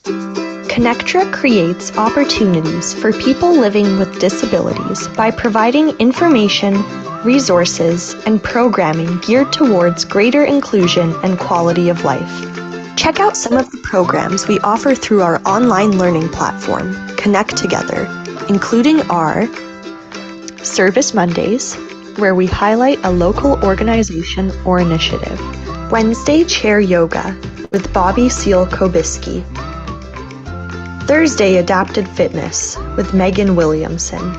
ConnecTra creates opportunities for people living with disabilities by providing information, resources, and programming geared towards greater inclusion and quality of life. Check out some of the programs we offer through our online learning platform, ConnecTogether, including our Service Mondays, where we highlight a local organization or initiative, Wednesday Chair Yoga with Bobby Seal-Kobiski, Thursday Adapted Fitness with Megan Williamson,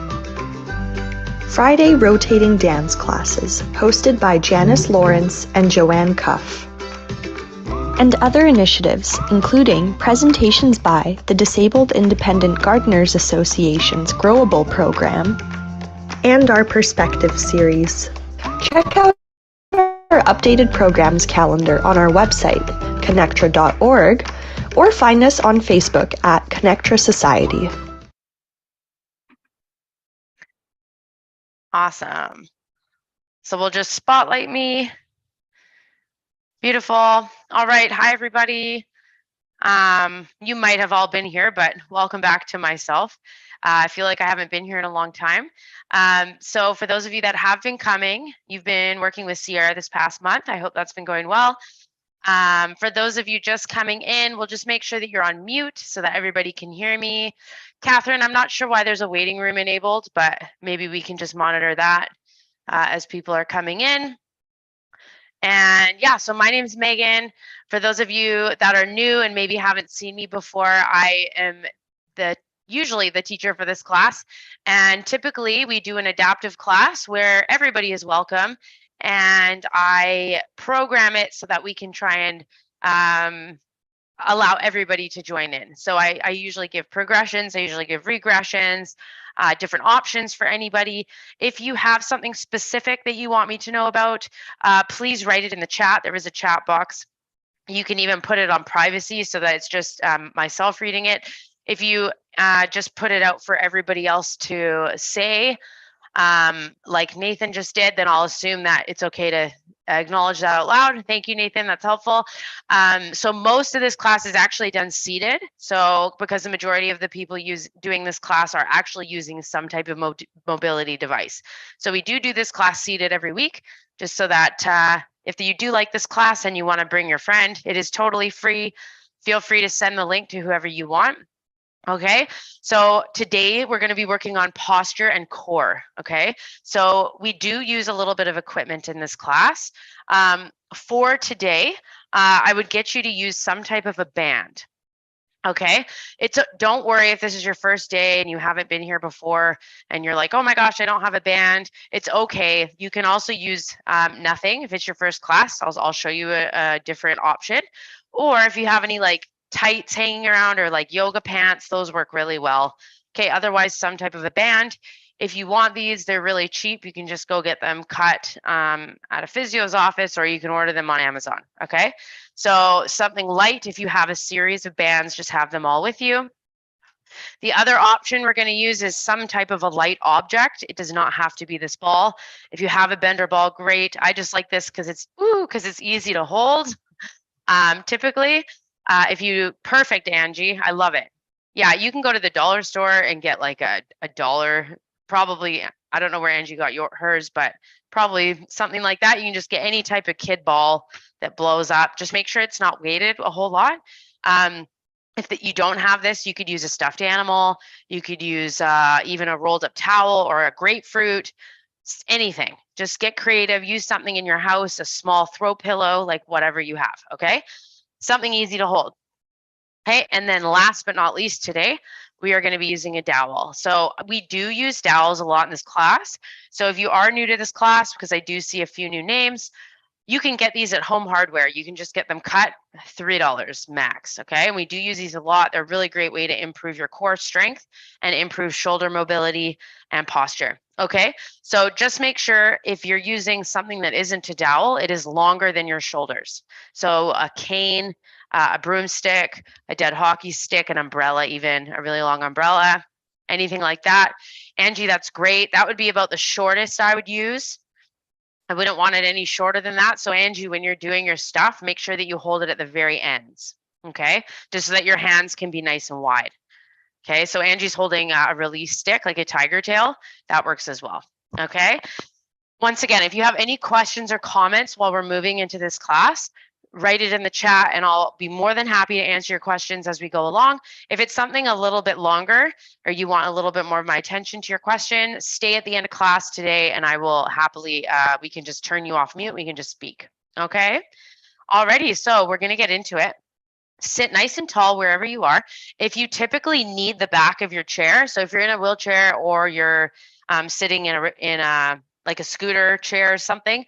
Friday Rotating Dance Classes hosted by Janice Lawrence and Joanne Cuff, and other initiatives including presentations by the Disabled Independent Gardeners Association's Growable program and our Perspective series. Check out our updated programs calendar on our website, connectra.org, or find us on Facebook at ConnecTra Society. Awesome. So we'll just spotlight me. Beautiful. All right. Hi, everybody. You might have all been here, but welcome back to myself. I feel like I haven't been here in a long time. So for those of you that have been coming, you've been working with Sierra this past month. I hope that's been going well. For those of you just coming in, we'll just make sure that you're on mute so that everybody can hear me. Catherine, I'm not sure why there's a waiting room enabled, but maybe we can just monitor that as people are coming in. And yeah, so my name is Megan. For those of you that are new and maybe haven't seen me before, I am usually the teacher for this class. And typically we do an adaptive class where everybody is welcome. And I program it so that we can try and allow everybody to join in. So I usually give progressions, I usually give regressions, different options for anybody. If you have something specific that you want me to know about, please write it in the chat. There is a chat box. You can even put it on privacy so that it's just myself reading it. If you just put it out for everybody else to say, like Nathan just did, then I'll assume that it's okay to acknowledge that out loud. Thank you, Nathan. That's helpful. So most of this class is actually done seated. So because the majority of the people doing this class are actually using some type of mobility device. So we do this class seated every week, just so that if you do like this class and you want to bring your friend, it is totally free. Feel free to send the link to whoever you want. Okay, so today we're going to be working on posture and core. Okay, so we do use a little bit of equipment in this class. For today, I would get you to use some type of a band. Okay, don't worry if this is your first day and you haven't been here before and you're like, oh my gosh, I don't have a band. It's okay. You can also use nothing if it's your first class. I'll show you a different option. Or if you have any like tights hanging around or like yoga pants, those work really well. Okay, otherwise some type of a band. If you want these, they're really cheap. You can just go get them cut at a physio's office, or you can order them on Amazon. Okay, so something light. If you have a series of bands, just have them all with you. The other option we're going to use is some type of a light object. It does not have to be this ball. If you have a bender ball, great. I just like this because it's easy to hold. Typically, perfect, Angie, I love it. Yeah, you can go to the dollar store and get like a dollar, probably, I don't know where Angie got hers, but probably something like that. You can just get any type of kid ball that blows up. Just make sure it's not weighted a whole lot. If you don't have this, you could use a stuffed animal. You could use even a rolled up towel or a grapefruit, anything. Just get creative, use something in your house, a small throw pillow, like whatever you have, okay? Something easy to hold. Okay, and then last but not least today, we are going to be using a dowel. So we do use dowels a lot in this class. So if you are new to this class, because I do see a few new names, you can get these at Home Hardware. You can just get them cut, $3 max, okay? And we do use these a lot. They're a really great way to improve your core strength and improve shoulder mobility and posture, okay? So just make sure if you're using something that isn't a dowel, it is longer than your shoulders. So a cane, a broomstick, a dead hockey stick, an umbrella even, a really long umbrella, anything like that. Angie, that's great. That would be about the shortest I would use. I wouldn't want it any shorter than that. So Angie, when you're doing your stuff, make sure that you hold it at the very ends. okay? Just so that your hands can be nice and wide. Okay, so Angie's holding a release stick like a tiger tail. That works as well, okay? Once again, if you have any questions or comments while we're moving into this class, write it in the chat and I'll be more than happy to answer your questions as we go along. If it's something a little bit longer or you want a little bit more of my attention to your question, stay at the end of class today and I will happily, we can just turn you off mute. We can just speak, okay? Alrighty, so we're gonna get into it. Sit nice and tall wherever you are. If you typically need the back of your chair, so if you're in a wheelchair or you're sitting in a like a scooter chair or something,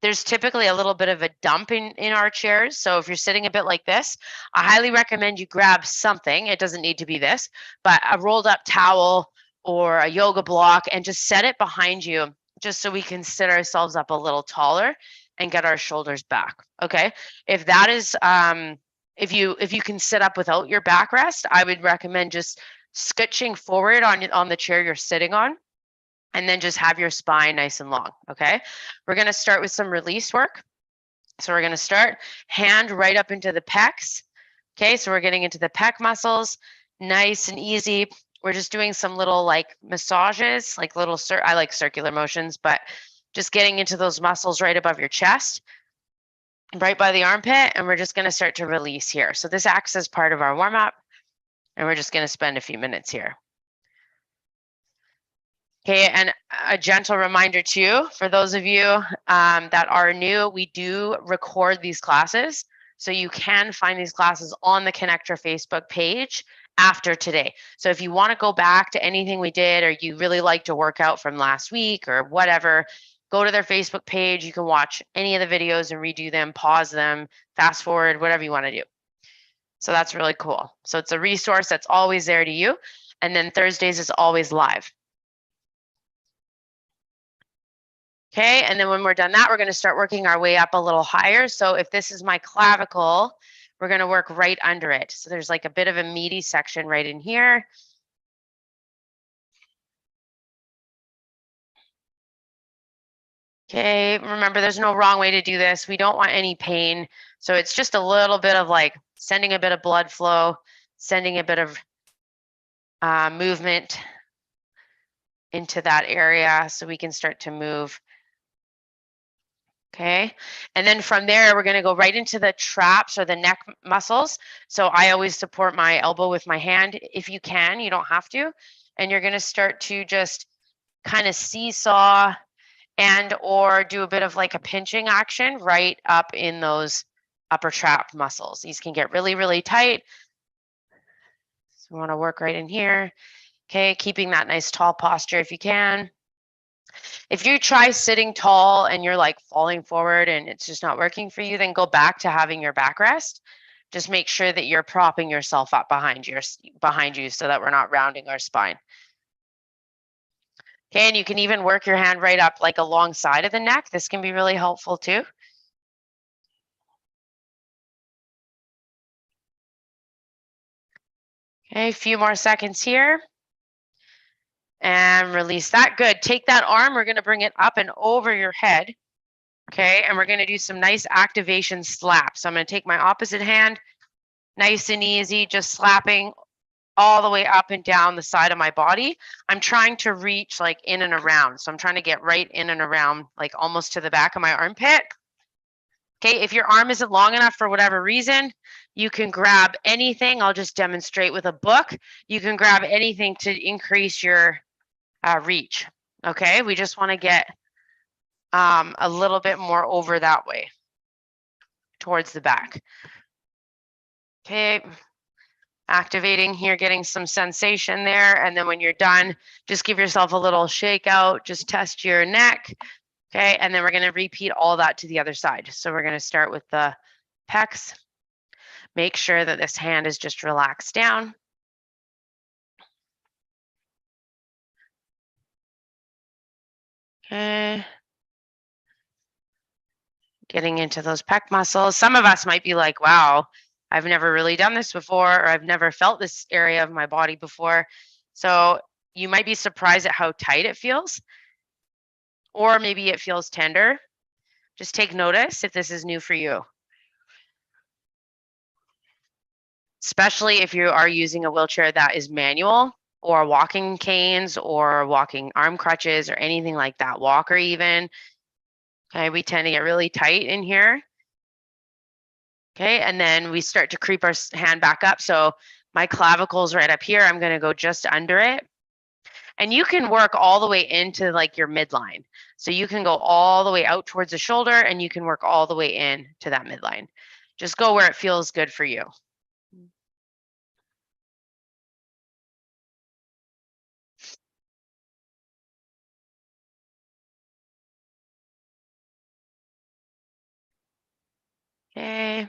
there's typically a little bit of a dump in our chairs. So if you're sitting a bit like this, I highly recommend you grab something. It doesn't need to be this, but a rolled up towel or a yoga block and just set it behind you just so we can sit ourselves up a little taller and get our shoulders back. Okay. If that is if you can sit up without your backrest, I would recommend just scooching forward on the chair you're sitting on and then just have your spine nice and long, okay? We're gonna start with some release work. So we're gonna start hand right up into the pecs. Okay, so we're getting into the pec muscles, nice and easy. We're just doing some little like massages, like little, I like circular motions, but just getting into those muscles right above your chest, right by the armpit, and we're just gonna start to release here. So this acts as part of our warm up, and we're just gonna spend a few minutes here. Okay, and a gentle reminder too, for those of you that are new, we do record these classes. So you can find these classes on the Connector Facebook page after today. So if you want to go back to anything we did, or you really liked a workout from last week or whatever, go to their Facebook page. You can watch any of the videos and redo them, pause them, fast forward, whatever you want to do. So that's really cool. So it's a resource that's always there to you. And then Thursdays is always live. Okay, and then when we're done that, we're going to start working our way up a little higher. So if this is my clavicle, we're going to work right under it. So there's like a bit of a meaty section right in here. Okay, remember there's no wrong way to do this. We don't want any pain. So it's just a little bit of like sending a bit of blood flow, sending a bit of movement into that area so we can start to move. Okay, and then from there, we're gonna go right into the traps or the neck muscles. So I always support my elbow with my hand. If you can, you don't have to. And you're gonna start to just kind of seesaw and or do a bit of like a pinching action right up in those upper trap muscles. These can get really, really tight. So we wanna work right in here. Okay, keeping that nice tall posture if you can. If you try sitting tall and you're like falling forward and it's just not working for you, then go back to having your backrest. Just make sure that you're propping yourself up behind you so that we're not rounding our spine. Okay, and you can even work your hand right up like alongside of the neck. This can be really helpful too. Okay, a few more seconds here. And release that. Good. Take that arm. We're going to bring it up and over your head. Okay, and we're going to do some nice activation slaps. So I'm going to take my opposite hand, nice and easy, just slapping all the way up and down the side of my body. I'm trying to reach like in and around. So I'm trying to get right in and around, like almost to the back of my armpit. Okay, if your arm isn't long enough for whatever reason, you can grab anything. I'll just demonstrate with a book. You can grab anything to increase your reach. Okay, we just want to get a little bit more over that way towards the back. Okay, activating here, getting some sensation there. And then when you're done, just give yourself a little shake out, just test your neck. Okay, and then we're going to repeat all that to the other side. So we're going to start with the pecs. Make sure that this hand is just relaxed down. Okay. Getting into those pec muscles. Some of us might be like, wow, I've never really done this before, or I've never felt this area of my body before. So you might be surprised at how tight it feels, or maybe it feels tender. Just take notice if this is new for you. especially if you are using a wheelchair that is manual, or walking canes or walking arm crutches or anything like that, walker even. Okay, we tend to get really tight in here. Okay, and then we start to creep our hand back up. So my clavicle's right up here. I'm gonna go just under it. And you can work all the way into like your midline. So you can go all the way out towards the shoulder and you can work all the way in to that midline. Just go where it feels good for you. Okay.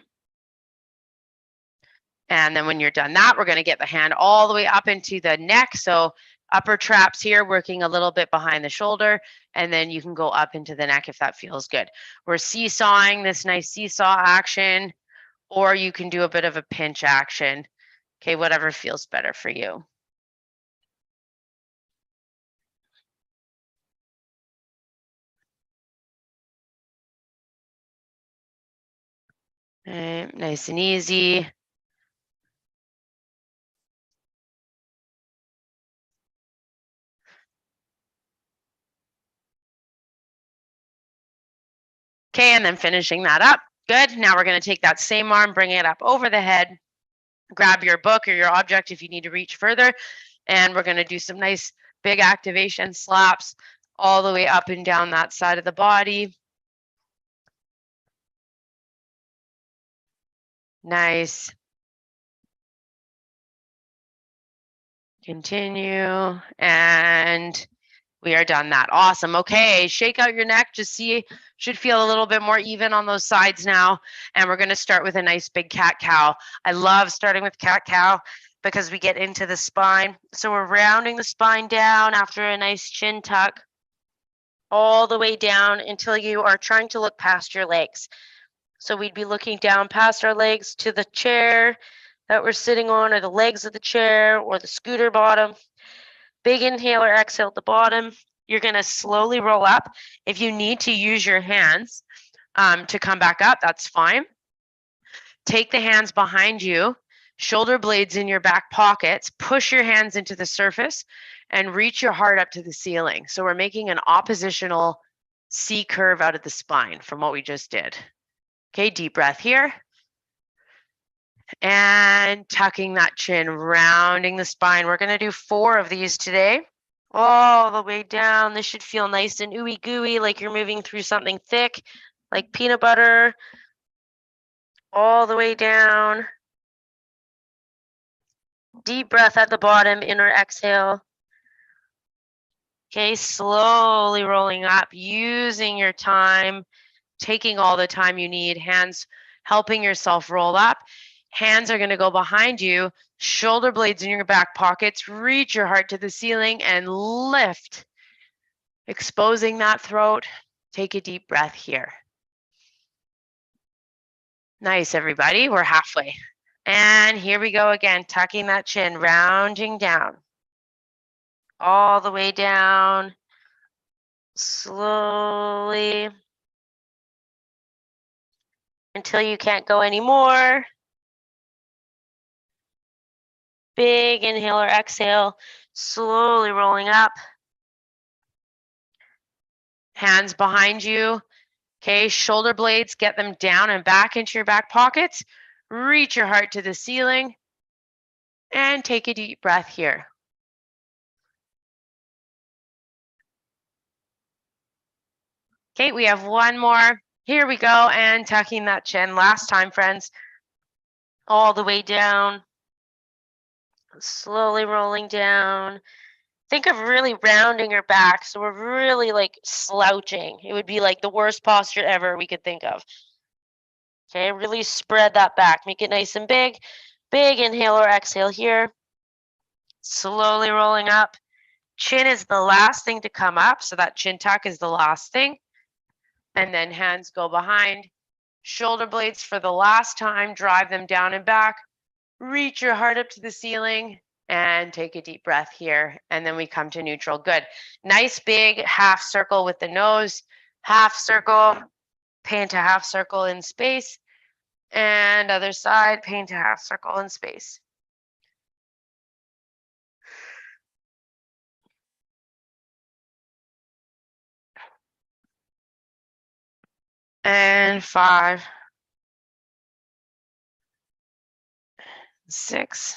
And then when you're done that, we're going to get the hand all the way up into the neck. So upper traps here, working a little bit behind the shoulder, and then you can go up into the neck if that feels good. We're seesawing, this nice seesaw action, or you can do a bit of a pinch action. Okay, whatever feels better for you. Okay, nice and easy. Okay, and then finishing that up. Good. Now we're going to take that same arm, bring it up over the head, grab your book or your object if you need to reach further, and we're going to do some nice big activation slaps all the way up and down that side of the body. Nice. Continue, and we are done that. Awesome. Okay, shake out your neck. Just see, should feel a little bit more even on those sides now. And we're going to start with a nice big cat-cow. I love starting with cat-cow because we get into the spine. So we're rounding the spine down after a nice chin tuck all the way down until you are trying to look past your legs. So we'd be looking down past our legs to the chair that we're sitting on, or the legs of the chair, or the scooter bottom. Big inhale or exhale at the bottom. You're going to slowly roll up. If you need to use your hands to come back up, that's fine. Take the hands behind you, shoulder blades in your back pockets, push your hands into the surface, and reach your heart up to the ceiling. So we're making an oppositional C curve out of the spine from what we just did. Okay, deep breath here. And tucking that chin, rounding the spine. We're going to do 4 of these today. All the way down. This should feel nice and ooey gooey, like you're moving through something thick, like peanut butter. All the way down. Deep breath at the bottom, inner exhale. Okay, slowly rolling up, using your time, taking all the time you need, hands helping yourself roll up. Hands are going to go behind you, shoulder blades in your back pockets, reach your heart to the ceiling and lift, exposing that throat. Take a deep breath here. Nice, everybody. We're halfway. And here we go again, tucking that chin, rounding down. All the way down, slowly, until you can't go anymore. Big inhale or exhale, slowly rolling up. Hands behind you. Okay, shoulder blades, get them down and back into your back pockets. Reach your heart to the ceiling. And take a deep breath here. Okay, we have one more. Here we go, and tucking that chin. Last time, friends. All the way down. Slowly rolling down. Think of really rounding your back. So we're really like slouching. It would be like the worst posture ever we could think of. Okay, really spread that back. Make it nice and big. Big inhale or exhale here. Slowly rolling up. Chin is the last thing to come up. So that chin tuck is the last thing. And then hands go behind. Shoulder blades for the last time. Drive them down and back. Reach your heart up to the ceiling. And take a deep breath here. And then we come to neutral. Good. Nice big half circle with the nose. Half circle. Paint a half circle in space. And other side, paint a half circle in space. And 5, 6,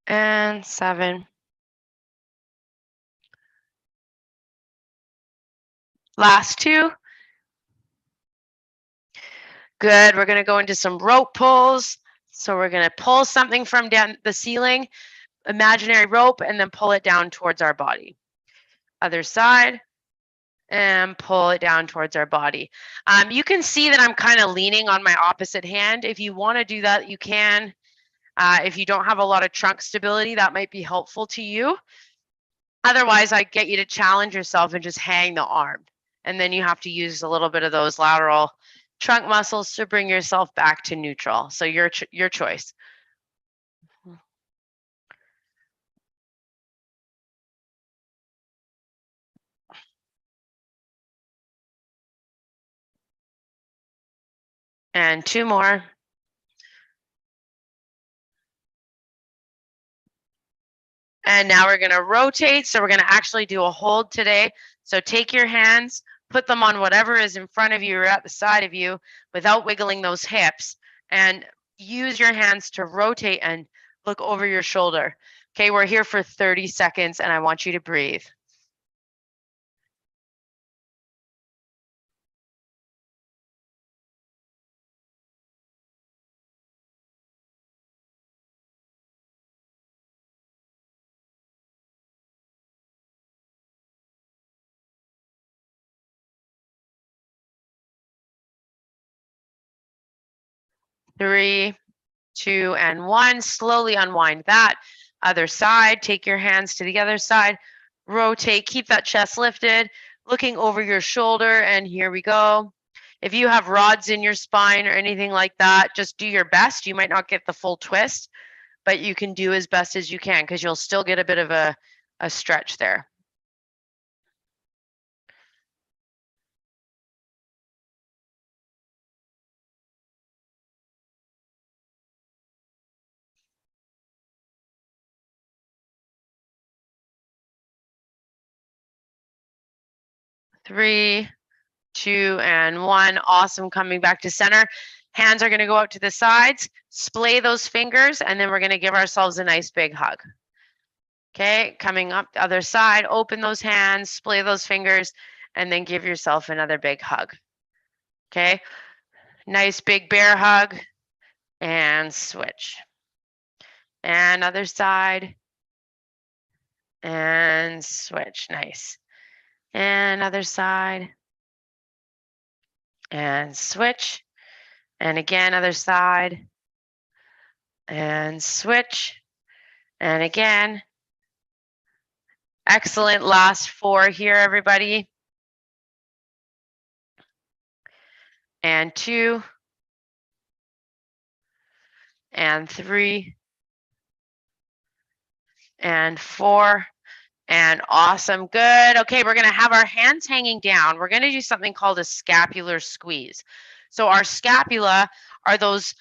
and 7. Last 2. Good. We're going to go into some rope pulls. So we're going to pull something from down the ceiling, imaginary rope, and then pull it down towards our body. Other side, and pull it down towards our body. You can see that I'm kind of leaning on my opposite hand. If you want to do that, you can. If you don't have a lot of trunk stability, that might be helpful to you. Otherwise, I get you to challenge yourself and just hang the arm. And then you have to use a little bit of those lateral trunk muscles to bring yourself back to neutral. So your choice. And 2 more. And now we're going to rotate. So we're going to actually do a hold today. So take your hands, put them on whatever is in front of you or at the side of you without wiggling those hips, and use your hands to rotate and look over your shoulder. Okay, we're here for 30 seconds and I want you to breathe. Three, 2, and 1. Slowly unwind that. Other side, take your hands to the other side, rotate, keep that chest lifted, looking over your shoulder, and here we go. If you have rods in your spine or anything like that, just do your best. You might not get the full twist, but you can do as best as you can because you'll still get a bit of a stretch there. Three, 2, and 1. Awesome. Coming back to center. Hands are going to go out to the sides. Splay those fingers, and then we're going to give ourselves a nice big hug. Okay, coming up the other side, open those hands, splay those fingers, and then give yourself another big hug. Okay, nice big bear hug, and switch. And other side, and switch. Nice. And other side, and switch. And again, other side, and switch. And again. Excellent. Last 4 here, everybody. And 2. And 3. And 4. And awesome. Good. Okay, we're going to have our hands hanging down. We're going to do something called a scapular squeeze. So our scapula are those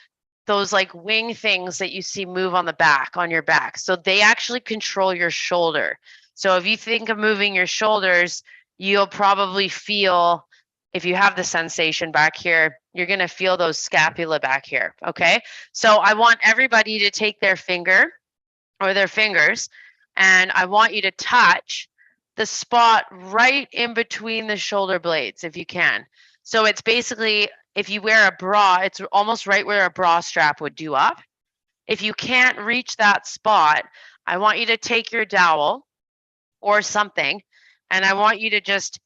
like wing things that you see move on the back, on your back. So they actually control your shoulder. So if you think of moving your shoulders, you'll probably feel, if you have the sensation back here, you're going to feel those scapula back here. Okay. So I want everybody to take their finger or their fingers, and I want you to touch the spot right in between the shoulder blades if you can. So it's basically, if you wear a bra, it's almost right where a bra strap would do up. If you can't reach that spot, I want you to take your dowel or something, and I want you to just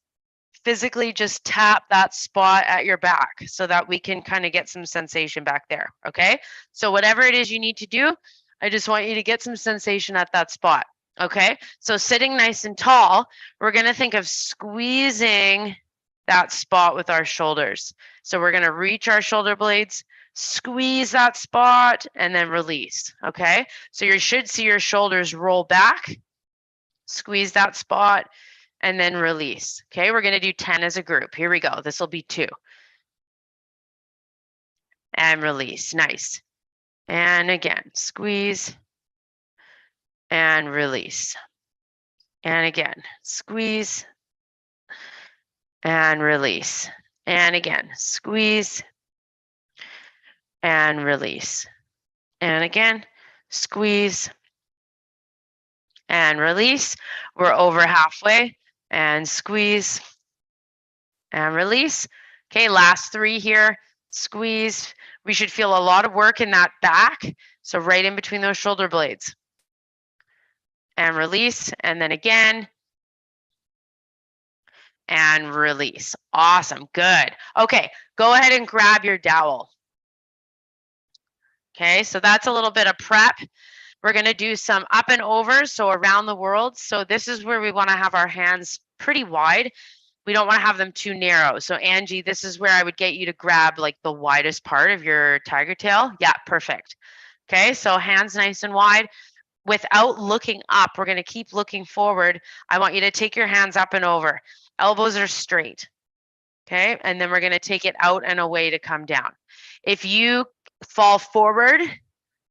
physically just tap that spot at your back so that we can kind of get some sensation back there. Okay. So whatever it is you need to do, I just want you to get some sensation at that spot. Okay. So sitting nice and tall, we're going to think of squeezing that spot with our shoulders. So we're going to reach our shoulder blades, squeeze that spot, and then release. Okay. So you should see your shoulders roll back, squeeze that spot, and then release. Okay, we're going to do 10 as a group. Here we go. This will be 2. and release. Nice. And again, squeeze and release. And again, squeeze and release. And again, squeeze and release. And again, squeeze and release. We're over halfway, and squeeze and release. Okay, last 3 here. Squeeze. We should feel a lot of work in that back, so right in between those shoulder blades. And release, and then again, and release. Awesome, good. Okay, go ahead and grab your dowel. Okay, so that's a little bit of prep. We're gonna do some up and over, so around the world. So this is where we wanna have our hands pretty wide. We don't wanna have them too narrow. So Angie, this is where I would get you to grab like the widest part of your tiger tail. Yeah, perfect. Okay, so hands nice and wide. Without looking up, we're gonna keep looking forward. I want you to take your hands up and over. Elbows are straight. Okay, and then we're gonna take it out and away to come down. If you fall forward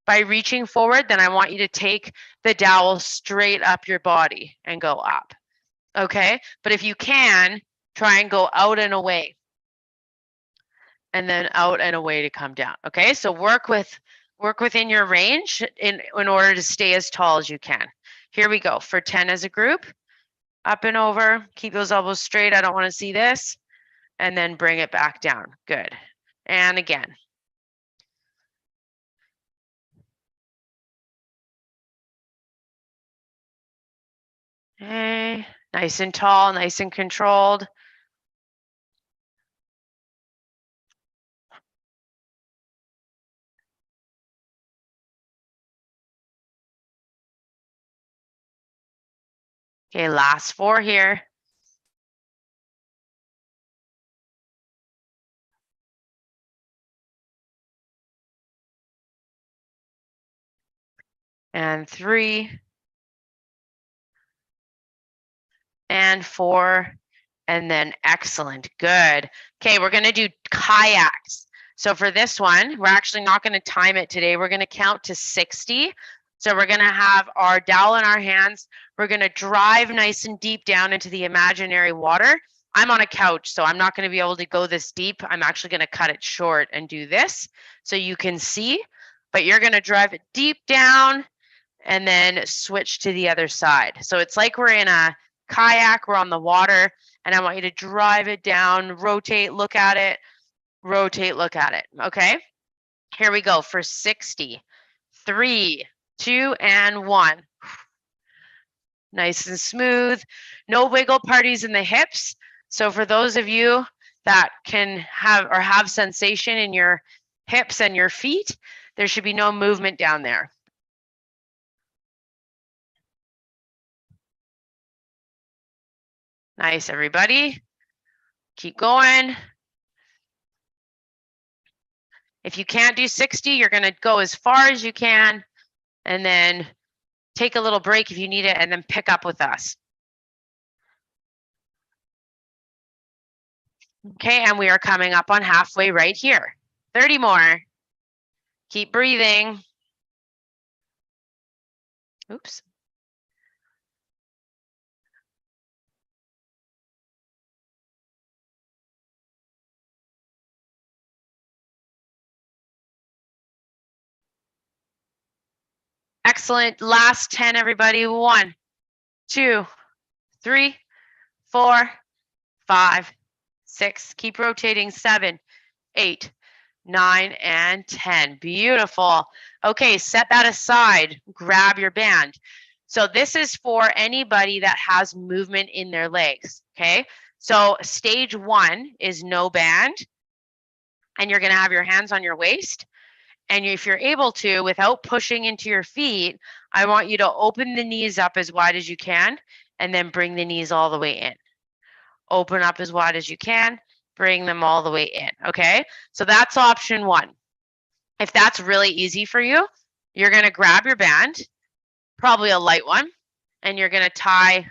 by reaching forward, then I want you to take the dowel straight up your body and go up. Okay, but if you can, try and go out and away. And then out and away to come down. Okay, so work within your range in order to stay as tall as you can. Here we go for 10 as a group. Up and over, keep those elbows straight. I don't want to see this. And then bring it back down. Good. And again. Okay, nice and tall, nice and controlled. Okay, last 4 here. And 3. And 4. And then excellent, good. Okay, we're gonna do kayaks. So for this one, we're actually not gonna time it today. We're gonna count to 60. So we're gonna have our dowel in our hands. We're gonna drive nice and deep down into the imaginary water. I'm on a couch, so I'm not gonna be able to go this deep. I'm actually gonna cut it short and do this so you can see, but you're gonna drive it deep down and then switch to the other side. So it's like we're in a kayak, we're on the water, and I want you to drive it down, rotate, look at it, rotate, look at it. Okay, here we go for 60. 3, 2, and 1. Nice and smooth. No wiggle parties in the hips. So for those of you that can have sensation in your hips and your feet, there should be no movement down there. Nice, everybody. Keep going. If you can't do 60, you're going to go as far as you can and then take a little break if you need it and then pick up with us. Okay, and we are coming up on halfway right here. 30 more. Keep breathing. Oops. Excellent. Last 10, everybody. 1, 2, 3, 4, 5, 6. Keep rotating. 7, 8, 9, and 10. Beautiful. Okay, set that aside. Grab your band. So this is for anybody that has movement in their legs. Okay, so stage 1 is no band, and you're going to have your hands on your waist. And if you're able to, without pushing into your feet, I want you to open the knees up as wide as you can and then bring the knees all the way in. Open up as wide as you can, bring them all the way in, okay? So that's option 1. If that's really easy for you, you're gonna grab your band, probably a light one, and you're gonna tie.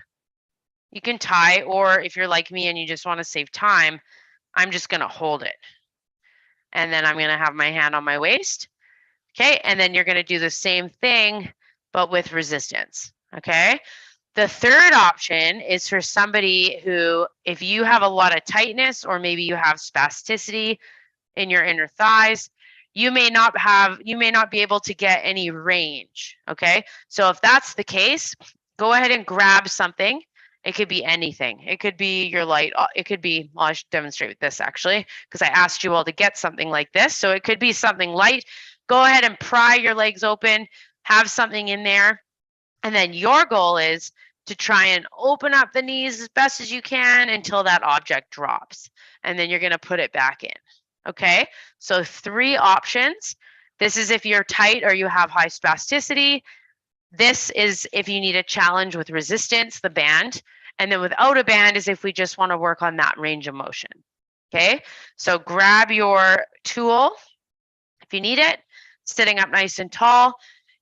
You can tie, or if you're like me and you just wanna save time, I'm just gonna hold it. And then I'm going to have my hand on my waist. Okay, and then you're going to do the same thing, but with resistance. Okay. The third option is for somebody who, if you have a lot of tightness or maybe you have spasticity in your inner thighs, you may not be able to get any range. Okay. So if that's the case, go ahead and grab something. It could be anything. It could be your light. It could be, well, I should demonstrate with this actually, because I asked you all to get something like this. So it could be something light. Go ahead and pry your legs open, have something in there. And then your goal is to try and open up the knees as best as you can until that object drops. And then you're going to put it back in. Okay, so 3 options. This is if you're tight or you have high spasticity. This is if you need a challenge with resistance, the band. And then without a band is if we just want to work on that range of motion. Okay, so grab your tool if you need it, sitting up nice and tall,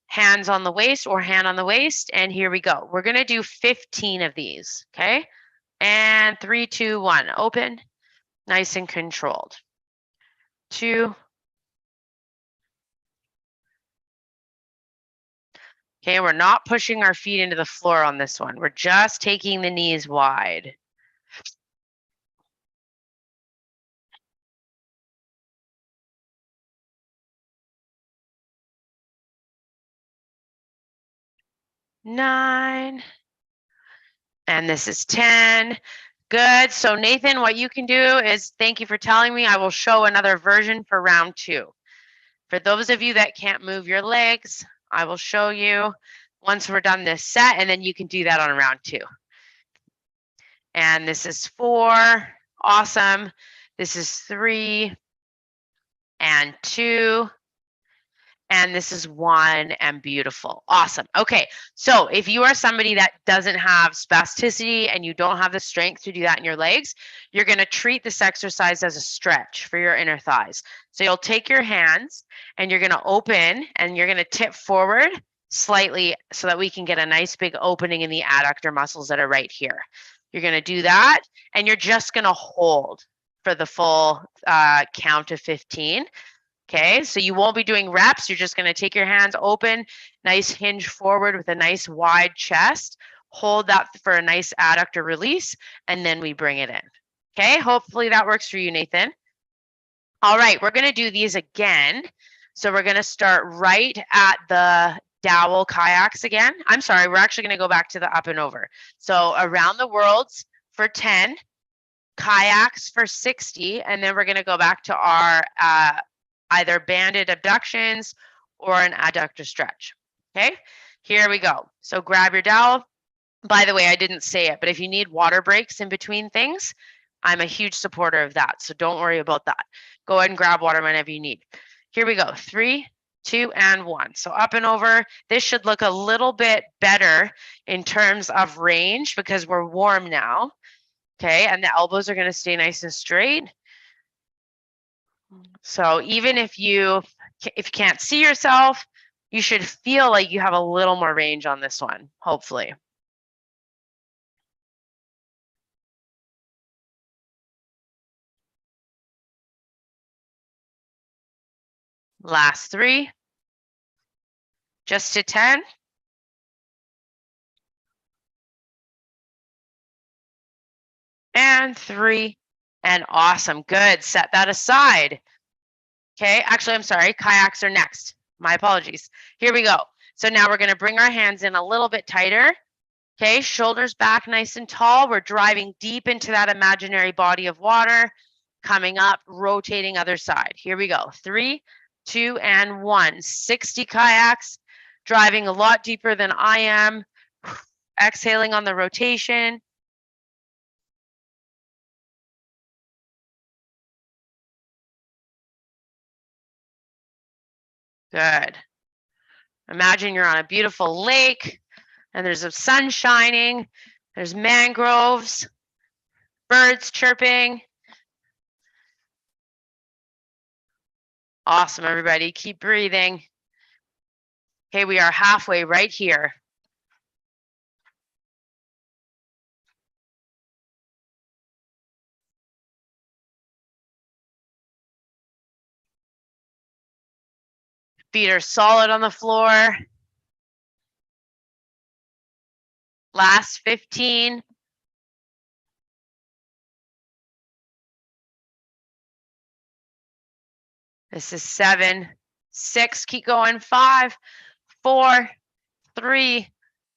hands on the waist or hand on the waist. And here we go. We're going to do 15 of these. Okay, and 3, 2, 1, open, nice and controlled. 2. Okay, we're not pushing our feet into the floor on this one. We're just taking the knees wide. 9. And this is 10. Good. So Nathan, what you can do is, thank you for telling me, I will show another version for round 2. For those of you that can't move your legs, I will show you once we're done this set, and then you can do that on round 2. And this is 4. Awesome. This is 3 and 2. And this is 1 and beautiful. Awesome. Okay. So if you are somebody that doesn't have spasticity and you don't have the strength to do that in your legs, you're going to treat this exercise as a stretch for your inner thighs. So you'll take your hands and you're going to open and you're going to tip forward slightly so that we can get a nice big opening in the adductor muscles that are right here. You're going to do that and you're just going to hold for the full count of 15. Okay, so you won't be doing reps. You're just going to take your hands open, nice hinge forward with a nice wide chest. Hold that for a nice adductor release, and then we bring it in. Okay, hopefully that works for you, Nathan. All right, we're going to do these again. So we're going to start right at the dowel kayaks again. I'm sorry, we're actually going to go back to the up and over. So around the worlds for 10, kayaks for 60, and then we're going to go back to our either banded abductions or an adductor stretch. Okay, here we go. So grab your dowel. By the way, I didn't say it, but if you need water breaks in between things, I'm a huge supporter of that. So don't worry about that. Go ahead and grab water whenever you need. Here we go. 3, 2, and 1. So up and over. This should look a little bit better in terms of range because we're warm now. Okay, and the elbows are going to stay nice and straight. So even if you can't see yourself, you should feel like you have a little more range on this one, hopefully. Last 3, just to 10. And 3, and awesome, good, set that aside. Okay, actually, I'm sorry, kayaks are next. My apologies. Here we go. So now we're gonna bring our hands in a little bit tighter. Okay, shoulders back nice and tall. We're driving deep into that imaginary body of water, coming up, rotating other side. Here we go. 3, 2, and 1. 60 kayaks, driving a lot deeper than I am. Exhaling on the rotation. Good. Imagine you're on a beautiful lake and there's a sun shining. There's mangroves, birds chirping. Awesome, everybody. Keep breathing. Okay, we are halfway right here. Feet are solid on the floor. Last 15. This is 7, 6, keep going, 5, 4, 3,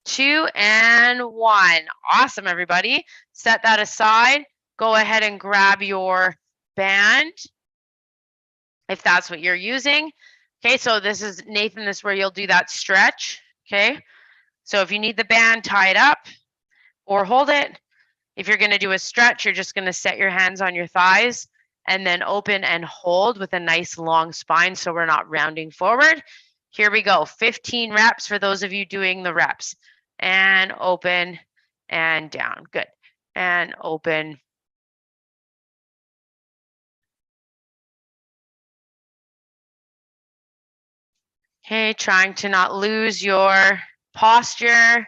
2, and 1. Awesome, everybody. Set that aside. Go ahead and grab your band if that's what you're using. Okay, so this is, Nathan, this is where you'll do that stretch. Okay, so if you need the band, tie it up or hold it. If you're going to do a stretch, you're just going to set your hands on your thighs and then open and hold with a nice long spine so we're not rounding forward. Here we go, 15 reps for those of you doing the reps. And open and down, good. And open. Okay, trying to not lose your posture.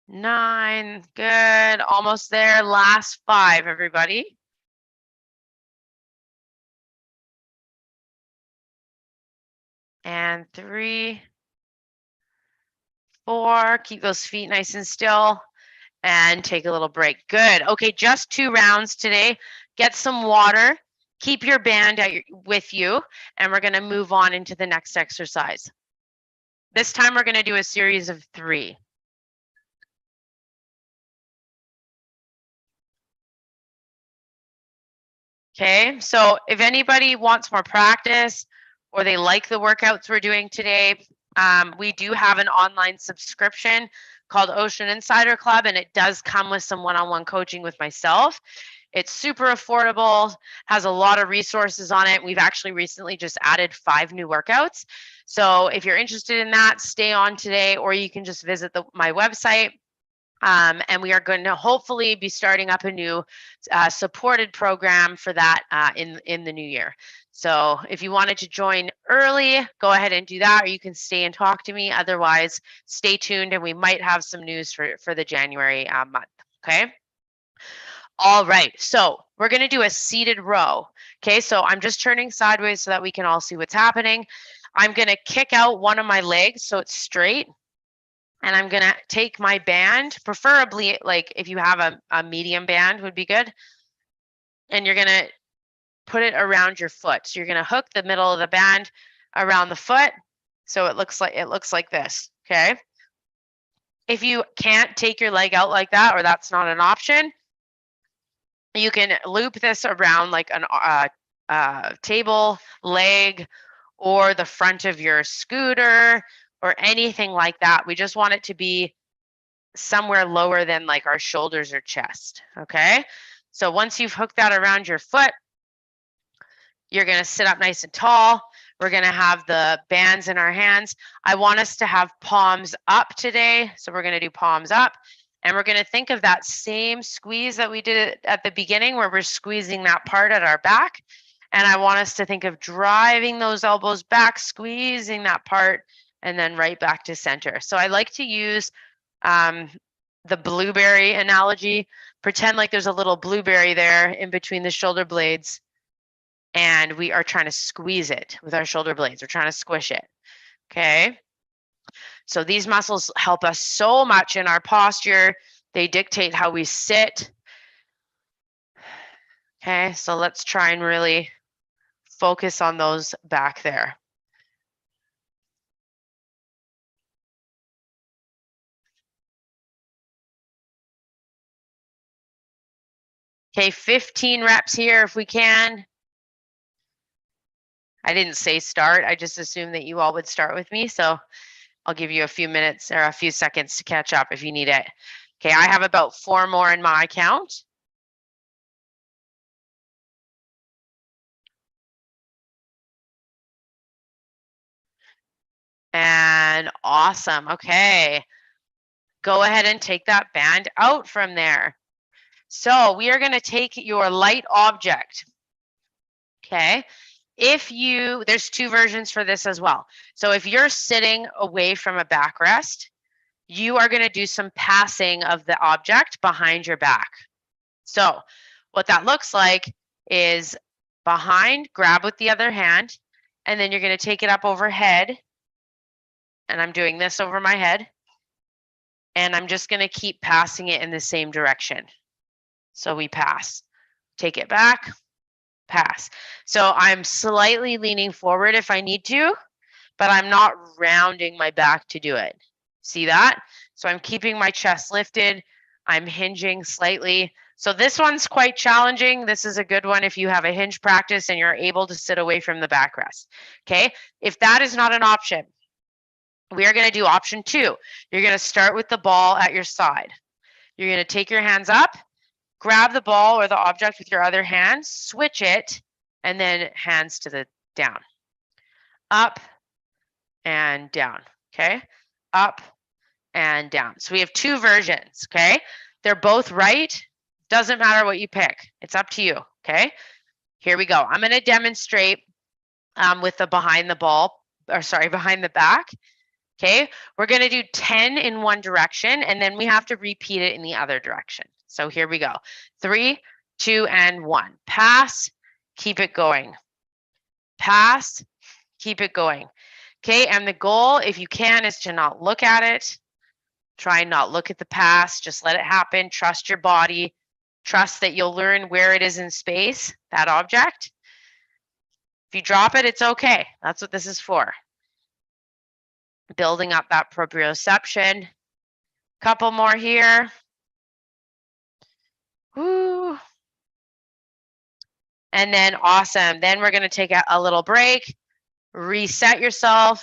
Nine, good, almost there. Last 5, everybody. And 3, 4, keep those feet nice and still. And take a little break. Good. Okay, just 2 rounds today. Get some water. Keep your band with you, and we're going to move on into the next exercise. This time we're going to do a series of 3. Okay, so if anybody wants more practice or they like the workouts we're doing today, we do have an online subscription called Ocean Insider Club, and it does come with some one-on-one coaching with myself. It's super affordable, has a lot of resources on it. We've actually recently just added 5 new workouts. So if you're interested in that, stay on today, or you can just visit my website. And we are going to hopefully be starting up a new supported program for that in the new year. So if you wanted to join early, go ahead and do that, or you can stay and talk to me. Otherwise, stay tuned, and we might have some news for the January month, okay? All right, so we're going to do a seated row. Okay, so I'm just turning sideways so that we can all see what's happening. I'm going to kick out one of my legs so it's straight. And I'm going to take my band, preferably like if you have a medium band would be good. And you're going to put it around your foot. So you're going to hook the middle of the band around the foot. So it looks like this, okay? If you can't take your leg out like that, or that's not an option, you can loop this around like a table leg or the front of your scooter or anything like that. We just want it to be somewhere lower than like our shoulders or chest, okay? So once you've hooked that around your foot, you're gonna sit up nice and tall. We're gonna have the bands in our hands. I want us to have palms up today. So we're gonna do palms up, and we're gonna think of that same squeeze that we did at the beginning where we're squeezing that part at our back. And I want us to think of driving those elbows back, squeezing that part, and then right back to center. So I like to use the blueberry analogy. Pretend like there's a little blueberry there in between the shoulder blades, and we are trying to squeeze it with our shoulder blades. We're trying to squish it, okay? So these muscles help us so much in our posture. They dictate how we sit. Okay, so let's try and really focus on those back there. Okay, 15 reps here if we can. I didn't say start. I just assumed that you all would start with me. So I'll give you a few minutes or a few seconds to catch up if you need it. Okay, I have about 4 more in my count. And awesome. Okay. Go ahead and take that band out from there. So we are going to take your light object. Okay. There's 2 versions for this as well. So if you're sitting away from a backrest, you are going to do some passing of the object behind your back. So what that looks like is behind, grab with the other hand, and then you're going to take it up overhead. And I'm doing this over my head. And I'm just going to keep passing it in the same direction. So we pass, take it back, pass. So I'm slightly leaning forward if I need to, but I'm not rounding my back to do it. See that? So I'm keeping my chest lifted. I'm hinging slightly. So this one's quite challenging. This is a good one if you have a hinge practice and you're able to sit away from the backrest. Okay. If that is not an option, we are going to do option 2. You're going to start with the ball at your side. You're going to take your hands up, grab the ball or the object with your other hand, switch it, and then hands to the down. Up and down. Okay. Up and down. So we have 2 versions. Okay. They're both right. Doesn't matter what you pick. It's up to you. Okay. Here we go. I'm going to demonstrate with the behind the back. Okay. We're going to do 10 in one direction, and then we have to repeat it in the other direction. So here we go. 3, 2, and 1. Pass, keep it going. Pass, keep it going. Okay. And the goal, if you can, is to not look at it. Try and not look at the pass. Just let it happen. Trust your body. Trust that you'll learn where it is in space, that object. If you drop it, it's okay. That's what this is for. Building up that proprioception. Couple more here. Woo. And then awesome. Then we're going to take a little break, reset yourself.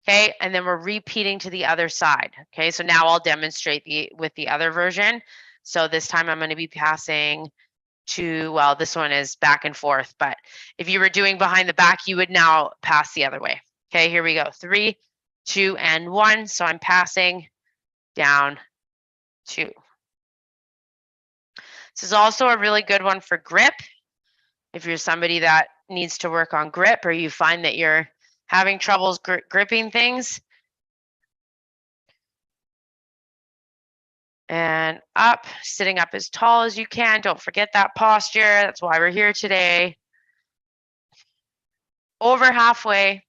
Okay. And then we're repeating to the other side. Okay. So now I'll demonstrate with the other version. So this time I'm going to be passing to, well, this one is back and forth, but if you were doing behind the back, you would now pass the other way. Okay. Here we go. 3, 2, and 1. So I'm passing down 2. This is also a really good one for grip. If you're somebody that needs to work on grip, or you find that you're having troubles gripping things. And up, sitting up as tall as you can. Don't forget that posture. That's why we're here today. Over halfway.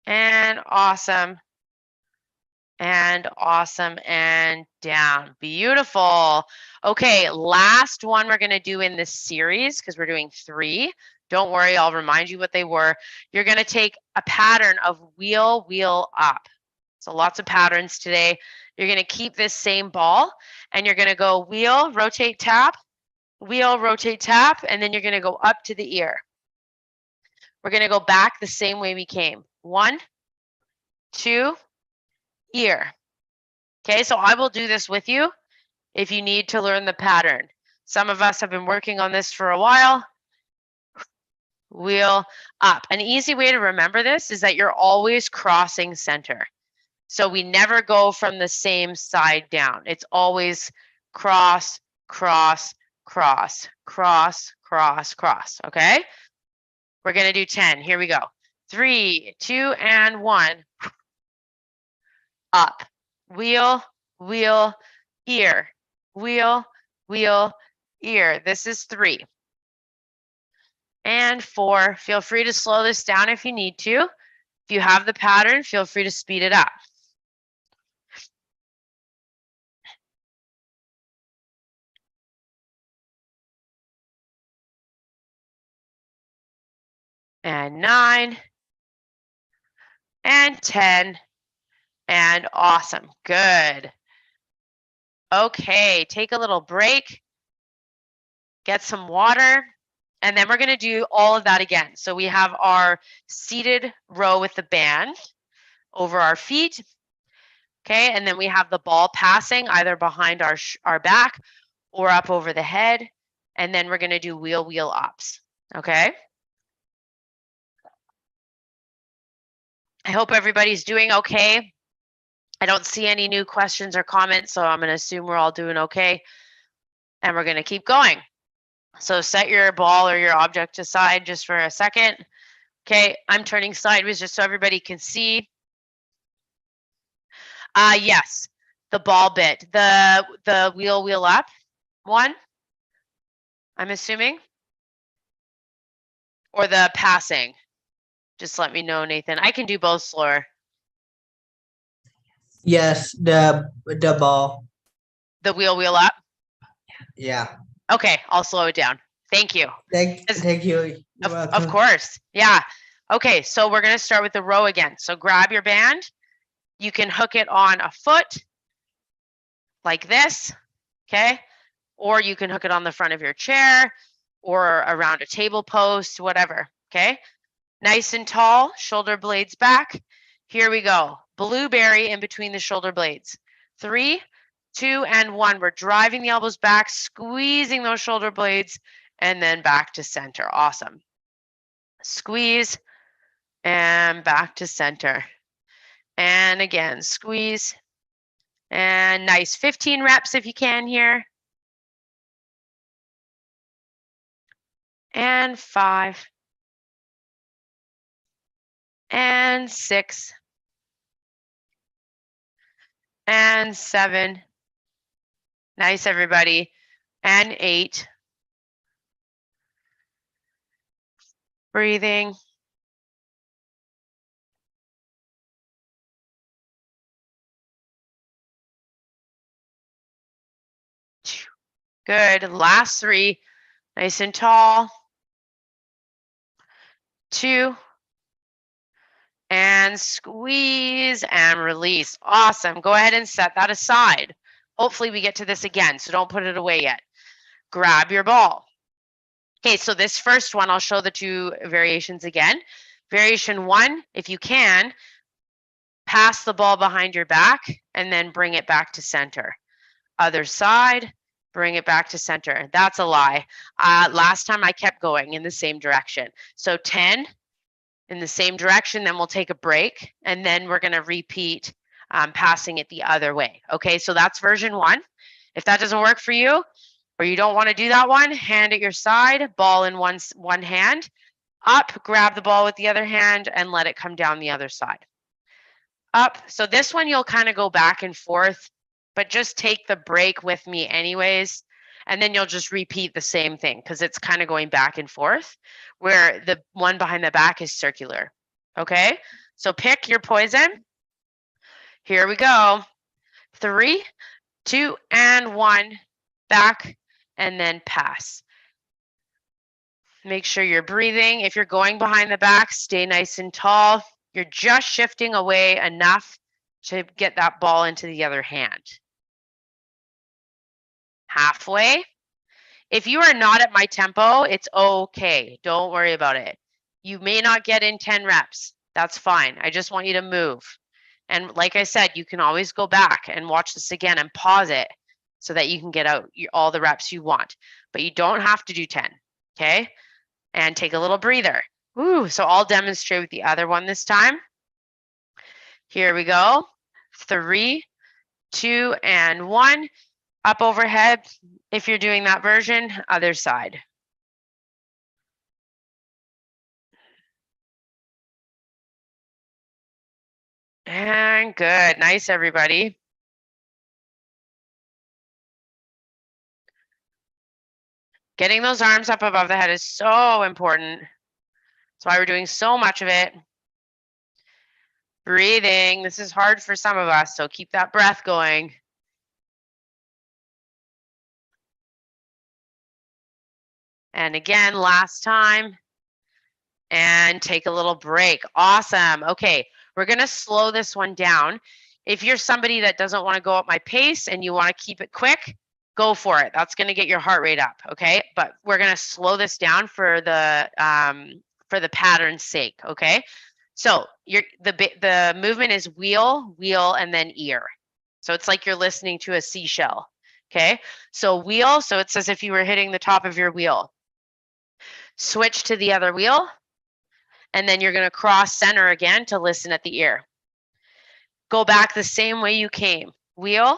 And awesome. And awesome. And down. Beautiful. Okay, last one we're going to do in this series, because we're doing 3. Don't worry, I'll remind you what they were. You're going to take a pattern of wheel, wheel, up. So lots of patterns today. You're going to keep this same ball, and you're going to go wheel, rotate, tap, wheel, rotate, tap, and then you're going to go up to the ear. We're going to go back the same way we came. 1, 2, ear. Okay, so I will do this with you if you need to learn the pattern. Some of us have been working on this for a while. Wheel, up. An easy way to remember this is that you're always crossing center. So we never go from the same side down. It's always cross, cross, cross, cross, cross, cross. Okay? We're going to do 10. Here we go. 3, 2, and 1. Up. Wheel, wheel, ear. Wheel, wheel, ear. This is 3. And 4. Feel free to slow this down if you need to. If you have the pattern, feel free to speed it up. And 9. And 10. And awesome. Good. Okay, take a little break. Get some water. And then we're going to do all of that again. So we have our seated row with the band over our feet. Okay, and then we have the ball passing either behind our back or up over the head. And then we're going to do wheel, wheel, ups. Okay. I hope everybody's doing okay. I don't see any new questions or comments, so I'm going to assume we're all doing okay. And we're going to keep going. So set your ball or your object aside just for a second. Okay, I'm turning sideways just so everybody can see. Yes, the ball bit, the wheel up one, I'm assuming, or the passing. Just let me know, Nathan. I can do both slower. Yes, the ball. The wheel up. Yeah. Okay, I'll slow it down. Thank you. Thank you. You're welcome. Of course. Yeah. Okay, so we're going to start with the row again. So grab your band. You can hook it on a foot like this, okay? Or you can hook it on the front of your chair or around a table post, whatever, okay? Nice and tall, shoulder blades back. Here we go. Blueberry in between the shoulder blades. 3, 2, and 1. We're driving the elbows back, squeezing those shoulder blades, and then back to center. Awesome. Squeeze and back to center. And again, squeeze. And nice. 15 reps if you can here. And 5. And 6. And 7. Nice, everybody. And 8. Breathing. Good. Last 3. Nice and tall. 2. And squeeze and release. Awesome. Go ahead and set that aside. Hopefully we get to this again, so don't put it away yet. Grab your ball. Okay, so this first one, I'll show the 2 variations again. Variation 1, if you can, pass the ball behind your back and then bring it back to center. Other side, bring it back to center. That's a lie. Last time I kept going in the same direction. So 10 in the same direction, then we'll take a break, and then we're going to repeat passing it the other way. Okay, so that's version 1. If that doesn't work for you, or you don't want to do that one, hand at your side, ball in one hand, up, grab the ball with the other hand, and let it come down the other side. Up. So this one you'll kind of go back and forth, but just take the break with me anyways, and then you'll just repeat the same thing because it's kind of going back and forth, where the one behind the back is circular. Okay, so pick your poison. Here we go. 3, 2, and 1. Back, and then pass. Make sure you're breathing. If you're going behind the back, stay nice and tall. You're just shifting away enough to get that ball into the other hand. Halfway. If you are not at my tempo, it's okay. Don't worry about it. You may not get in 10 reps. That's fine. I just want you to move. And like I said, you can always go back and watch this again and pause it so that you can get out all the reps you want. But you don't have to do 10, okay? And take a little breather. Ooh, so I'll demonstrate with the other one this time. Here we go. 3, 2, and 1. Up overhead. If you're doing that version, other side. And good. Nice, everybody. Getting those arms up above the head is so important. That's why we're doing so much of it. Breathing. This is hard for some of us, so keep that breath going. And again, last time. And take a little break. Awesome. Okay, we're going to slow this one down. If you're somebody that doesn't want to go at my pace and you want to keep it quick, go for it. That's going to get your heart rate up, okay? But we're going to slow this down for the pattern's sake, okay? So the movement is wheel, wheel, and then ear. So it's like you're listening to a seashell, okay? So wheel, so it's as if you were hitting the top of your wheel. Switch to the other wheel. And then you're going to cross center again to listen at the ear. Go back the same way you came. Wheel,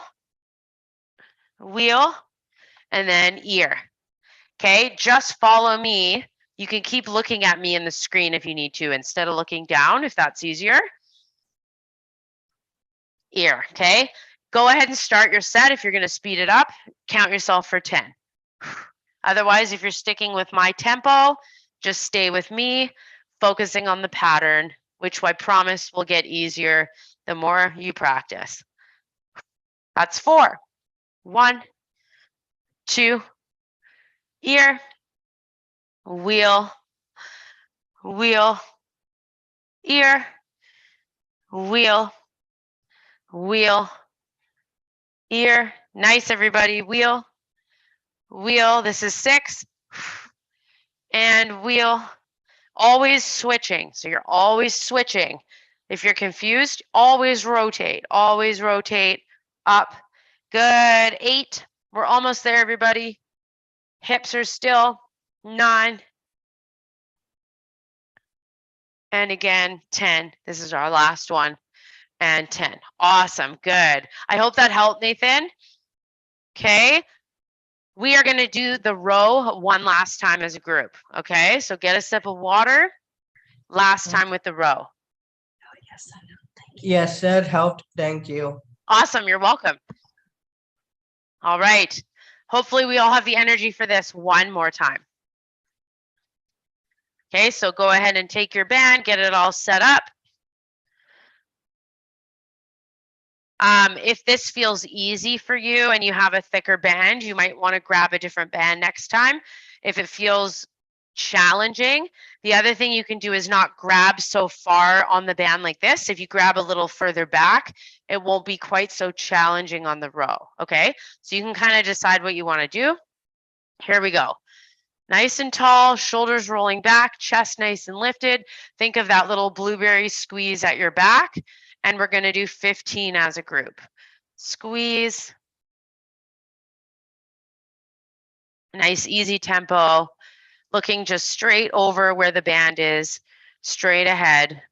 wheel, and then ear. Okay, just follow me. You can keep looking at me in the screen if you need to, instead of looking down, if that's easier. Ear, okay? Go ahead and start your set. If you're going to speed it up, count yourself for 10. Otherwise, if you're sticking with my tempo, just stay with me, focusing on the pattern, which I promise will get easier the more you practice. That's 4. 1, 2, ear, wheel, wheel, ear, wheel, wheel, ear. Nice, everybody. Wheel, wheel. This is 6. And wheel. Always switching. So you're always switching. If you're confused, always rotate. Always rotate up. Good. 8. We're almost there, everybody. Hips are still. 9. And again, 10. This is our last one. And 10. Awesome. Good. I hope that helped, Nathan. Okay. We are going to do the row one last time as a group. Okay. So get a sip of water. Last time with the row. Yes, that helped. Thank you. Awesome. You're welcome. All right. Hopefully we all have the energy for this one more time. Okay, so go ahead and take your band, get it all set up. If this feels easy for you and you have a thicker band, you might want to grab a different band next time. If it feels challenging, the other thing you can do is not grab so far on the band like this. If you grab a little further back, it won't be quite so challenging on the row. Okay, so you can kind of decide what you want to do. Here we go. Nice and tall, shoulders rolling back, chest nice and lifted. Think of that little blueberry squeeze at your back. And we're going to do 15 as a group. Squeeze. Nice, easy tempo. Looking just straight over where the band is, straight ahead.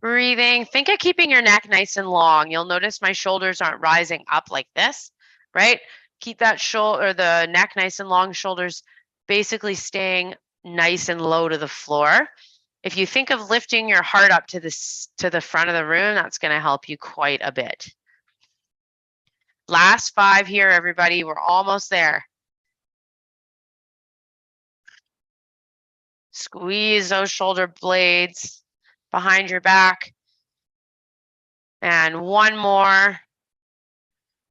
Breathing. Think of keeping your neck nice and long. You'll notice my shoulders aren't rising up like this, right? Keep that shoulder or the neck nice and long, shoulders basically staying nice and low to the floor. If you think of lifting your heart up to the front of the room, that's going to help you quite a bit. Last 5 here, everybody. We're almost there. Squeeze those shoulder blades behind your back. And one more.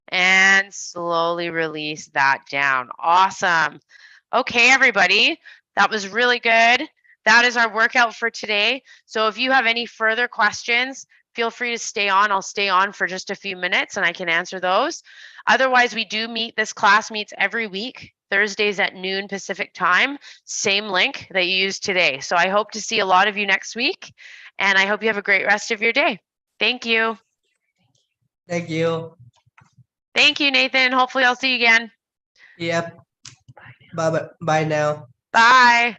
And slowly release that down. Awesome. Okay, everybody. That was really good. That is our workout for today. So if you have any further questions, feel free to stay on. I'll stay on for just a few minutes and I can answer those. Otherwise, we do meet, this class meets every week, Thursdays at noon Pacific time, same link that you used today. So I hope to see a lot of you next week and I hope you have a great rest of your day. Thank you. Thank you. Thank you, Nathan. Hopefully I'll see you again. Yep. Bye now. Bye.